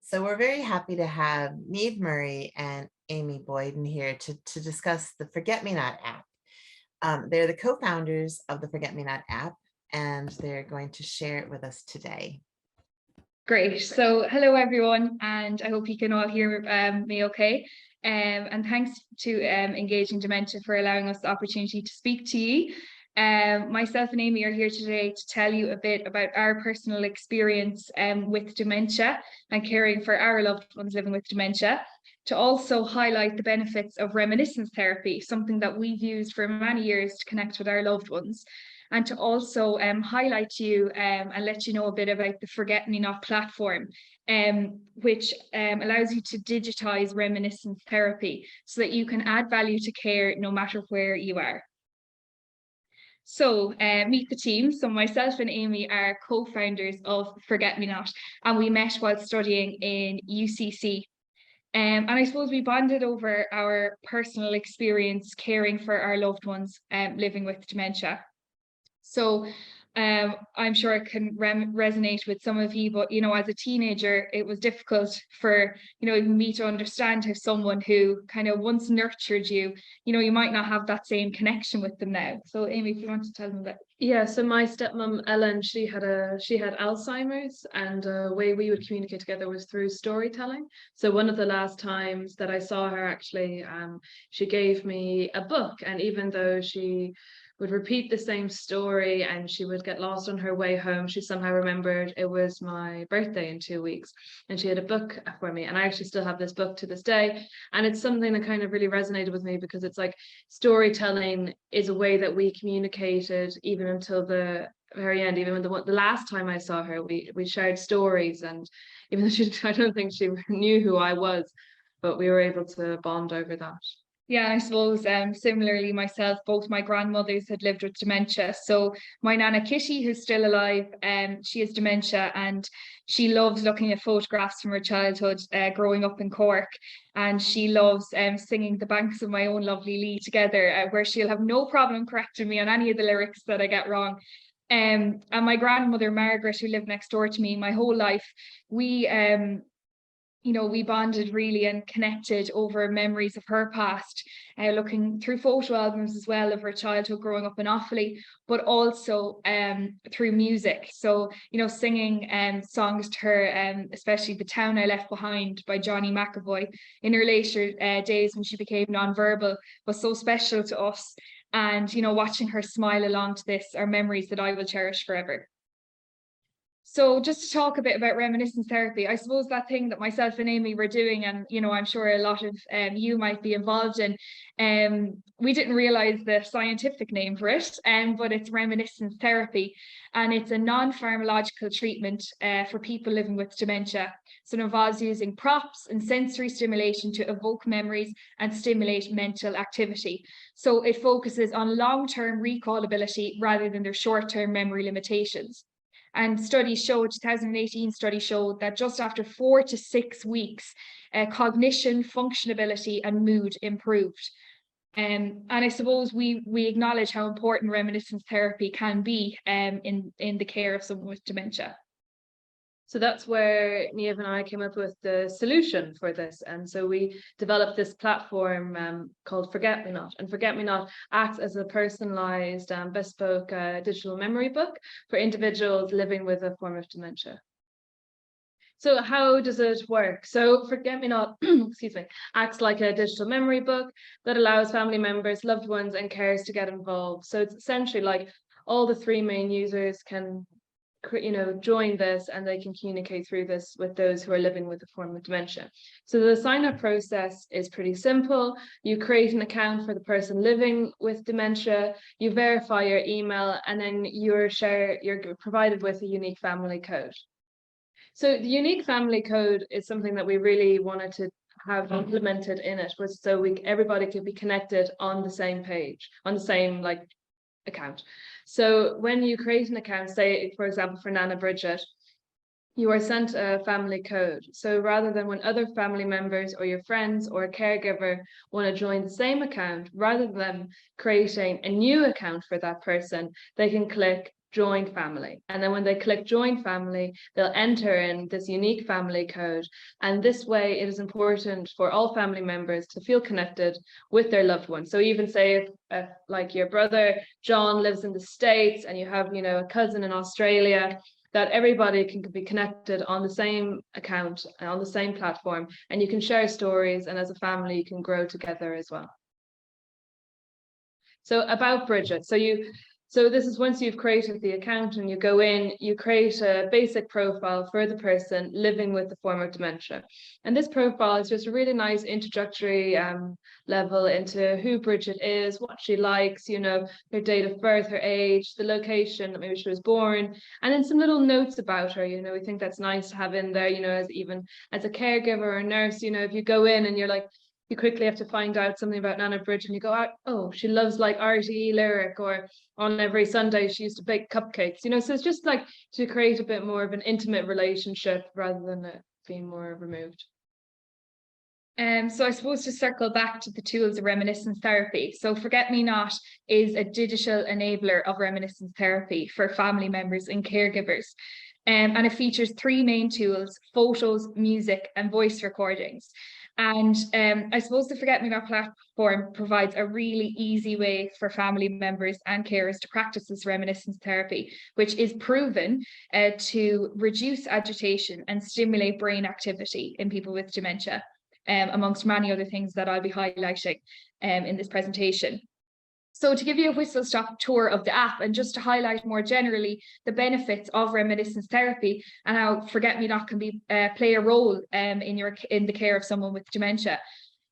So we're very happy to have Niamh and Amy Boyden here to discuss the ForgetMeNot app. They're the co-founders of the ForgetMeNot app, and they're going to share it with us today. Great. So hello, everyone, and I hope you can all hear me okay. And thanks to Engaging Dementia for allowing us the opportunity to speak to you. Myself and Amy are here today to tell you a bit about our personal experience with dementia and caring for our loved ones living with dementia, to also highlight the benefits of reminiscence therapy, something that we've used for many years to connect with our loved ones, and to also highlight to you and let you know a bit about the ForgetMeNot platform, which allows you to digitize reminiscence therapy so that you can add value to care no matter where you are. So meet the team. So myself and Amy are co-founders of ForgetMeNot, and we met while studying in UCC. And I suppose we bonded over our personal experience caring for our loved ones living with dementia. So I'm sure it can resonate with some of you, but as a teenager, it was difficult for me to understand how someone who kind of once nurtured you, you might not have that same connection with them now. So Amy, if you want to tell them that. Yeah, so my stepmom Ellen, she had Alzheimer's, and the way we would communicate together was through storytelling. So one of the last times that I saw her, actually, she gave me a book, and even though she would repeat the same story and she would get lost on her way home, she somehow remembered it was my birthday in 2 weeks, and she had a book for me, and I actually still have this book to this day. And it's something that kind of really resonated with me, because it's like storytelling is a way that we communicated even until the very end. Even when the last time I saw her, we shared stories, and even though I don't think she knew who I was, but we were able to bond over that. Yeah, I suppose similarly myself, both my grandmothers had lived with dementia. So my Nana Kitty, who's still alive, she has dementia, and she loves looking at photographs from her childhood growing up in Cork. And she loves singing The Banks of My Own Lovely Lee together, where she'll have no problem correcting me on any of the lyrics that I get wrong. And my grandmother, Margaret, who lived next door to me my whole life, we bonded really and connected over memories of her past, looking through photo albums as well of her childhood growing up in Offaly, but also through music. So, singing songs to her, especially The Town I Left Behind by Johnny McAvoy in her later days when she became non-verbal, was so special to us. And, watching her smile along to this are memories that I will cherish forever. So just to talk a bit about reminiscence therapy, I suppose that thing that myself and Amy were doing, and I'm sure a lot of you might be involved in, we didn't realize the scientific name for it, but it's reminiscence therapy, and it's a non-pharmacological treatment for people living with dementia. So it involves using props and sensory stimulation to evoke memories and stimulate mental activity. So it focuses on long-term recall ability rather than their short-term memory limitations. And 2018 study showed that just after 4 to 6 weeks, cognition, functionability, and mood improved. And I suppose we acknowledge how important reminiscence therapy can be in the care of someone with dementia. So that's where Niamh and I came up with the solution for this. And so we developed this platform called ForgetMeNot. And ForgetMeNot acts as a personalised bespoke digital memory book for individuals living with a form of dementia. So how does it work? So ForgetMeNot, excuse me, acts like a digital memory book that allows family members, loved ones, and carers to get involved. So it's essentially like all the 3 main users can join this, and they can communicate through this with those who are living with a form of dementia. So the sign-up process is pretty simple. You create an account for the person living with dementia, you verify your email, and then you're provided with a unique family code. So the unique family code is something that we really wanted to have implemented in it, was so everybody could be connected on the same page, on the same account. So when you create an account, say for example for Nana Bridget, you are sent a family code. So rather than when other family members or your friends or a caregiver want to join the same account, rather than creating a new account for that person, they can click join family. And then when they click join family, they'll enter in this unique family code. And this way it is important for all family members to feel connected with their loved ones. So even say if like your brother John lives in the States and you have, you know, a cousin in Australia, that everybody can be connected on the same account and on the same platform, and you can share stories, and as a family you can grow together as well. So about Bridget, so this is once you've created the account and you go in, you create a basic profile for the person living with the form of dementia. And this profile is just a really nice introductory level into who Bridget is, what she likes, you know, her date of birth, her age, the location that maybe she was born, and then some little notes about her. You know, we think that's nice to have in there, you know, as even as a caregiver or a nurse, you know, if you go in and you're like, you quickly have to find out something about Nana Bridget and you go, oh, she loves like RTE lyric, or on every Sunday she used to bake cupcakes, you know. So it's just like to create a bit more of an intimate relationship rather than it being more removed. So I suppose to circle back to the tools of reminiscence therapy. So ForgetMeNot is a digital enabler of reminiscence therapy for family members and caregivers. And it features 3 main tools: photos, music, and voice recordings. And I suppose the ForgetMeNot platform provides a really easy way for family members and carers to practice this reminiscence therapy, which is proven to reduce agitation and stimulate brain activity in people with dementia, amongst many other things that I'll be highlighting in this presentation. So to give you a whistle-stop tour of the app and just to highlight more generally the benefits of reminiscence therapy and how ForgetMeNot can play a role in the care of someone with dementia.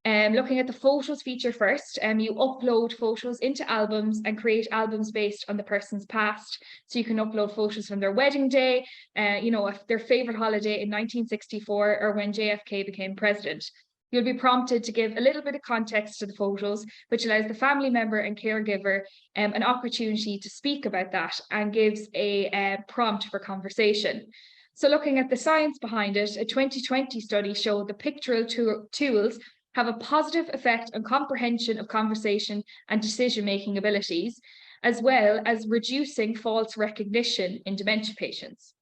Looking at the photos feature first, you upload photos into albums and create albums based on the person's past. So you can upload photos from their wedding day, you know, their favorite holiday in 1964, or when JFK became president. You'll be prompted to give a little bit of context to the photos, which allows the family member and caregiver an opportunity to speak about that and gives a prompt for conversation. So looking at the science behind it, a 2020 study showed the pictorial tools have a positive effect on comprehension of conversation and decision-making abilities, as well as reducing false recognition in dementia patients.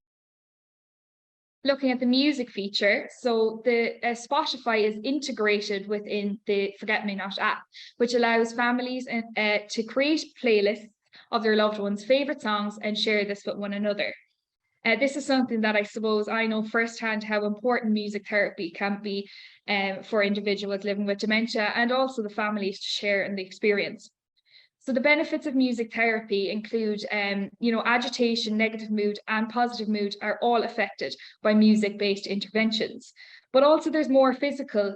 Looking at the music feature, so the Spotify is integrated within the ForgetMeNot app, which allows families to create playlists of their loved ones' favorite songs and share this with one another. This is something that I suppose I know firsthand how important music therapy can be for individuals living with dementia, and also the families to share in the experience. So the benefits of music therapy include, you know, agitation, negative mood, and positive mood are all affected by music-based interventions. But also there's more physical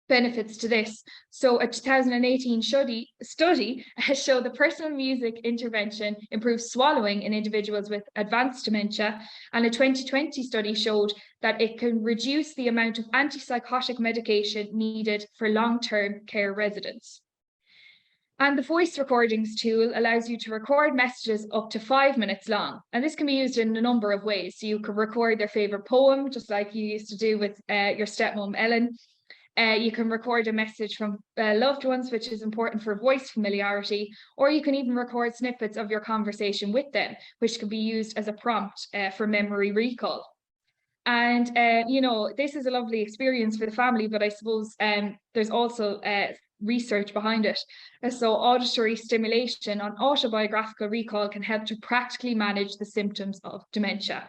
benefits to this. So a 2018 study has shown the personal music intervention improves swallowing in individuals with advanced dementia, and a 2020 study showed that it can reduce the amount of antipsychotic medication needed for long-term care residents. And the voice recordings tool allows you to record messages up to 5 minutes long. And this can be used in a number of ways. So you can record their favorite poem, just like you used to do with your stepmom, Ellen. You can record a message from loved ones, which is important for voice familiarity, or you can even record snippets of your conversation with them, which can be used as a prompt for memory recall. And, you know, this is a lovely experience for the family, but I suppose there's also research behind it. So auditory stimulation on autobiographical recall can help to practically manage the symptoms of dementia.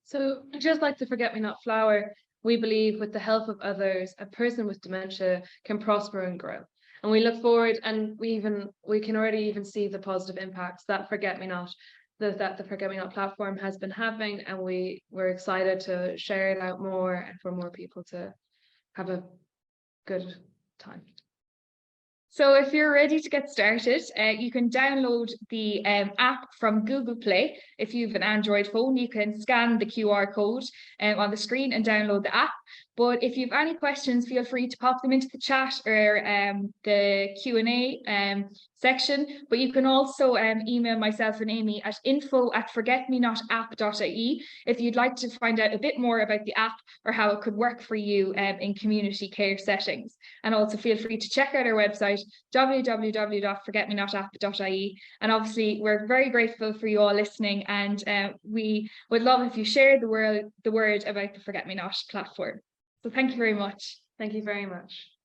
So just like the ForgetMeNot flower, we believe with the help of others, a person with dementia can prosper and grow. And we look forward, and we can already even see the positive impacts that ForgetMeNot, that the ForgetMeNot platform has been having, and we're excited to share it out more and for more people to have a good time. So if you're ready to get started, you can download the app from Google Play. If you have an Android phone, you can scan the QR code on the screen and download the app. But if you have any questions, feel free to pop them into the chat or the Q&A section. But you can also email myself and Amy at info@forgetmenotapp.ie if you'd like to find out a bit more about the app or how it could work for you in community care settings. And also feel free to check out our website, www.forgetmenotapp.ie. And obviously, we're very grateful for you all listening, and we would love if you shared the word about the Forget Me Not platform. So thank you very much. Thank you very much.